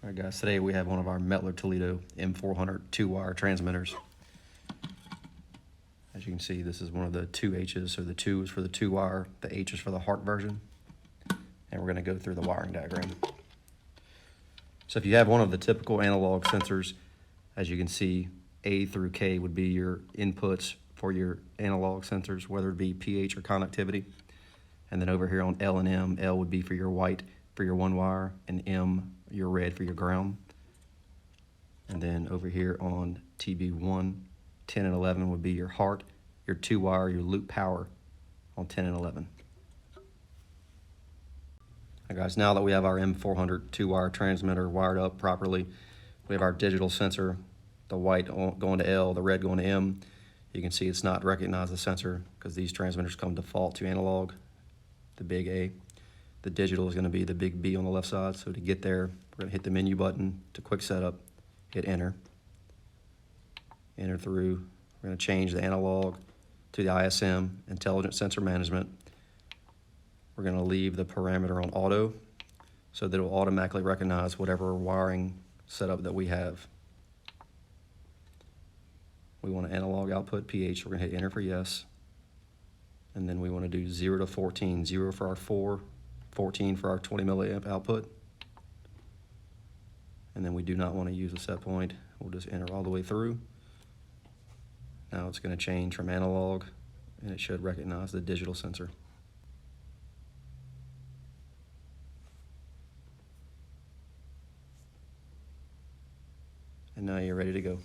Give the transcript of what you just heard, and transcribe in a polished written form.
All right, guys, today we have one of our Mettler Toledo M400 2-wire transmitters. As you can see, this is one of the 2 H's, so the 2 is for the 2-wire, the H is for the heart version, and we're going to go through the wiring diagram. So if you have one of the typical analog sensors, as you can see, A through K would be your inputs for your analog sensors, whether it be pH or conductivity. And then over here on L and M, L would be for your white for your 1-wire, and M, your red for your ground. And then over here on TB1, 10 and 11 would be your heart, your 2-wire, your loop power on 10 and 11. All right, guys, now that we have our M400 2-wire transmitter wired up properly, we have our digital sensor, the white going to L, the red going to M. You can see it's not recognized the sensor because these transmitters come default to analog, the big A. The digital is going to be the big B on the left side. So to get there, we're going to hit the menu button to quick setup, hit enter. Enter through. We're going to change the analog to the ISM, Intelligent Sensor Management. We're going to leave the parameter on auto so that it will automatically recognize whatever wiring setup that we have. We want an analog output pH. We're going to hit enter for yes. And then we want to do 0 to 14, 0 for our 4, 14 for our 20 milliamp output. And then we do not want to use a set point. We'll just enter all the way through. Now it's going to change from analog, and it should recognize the digital sensor. And now you're ready to go.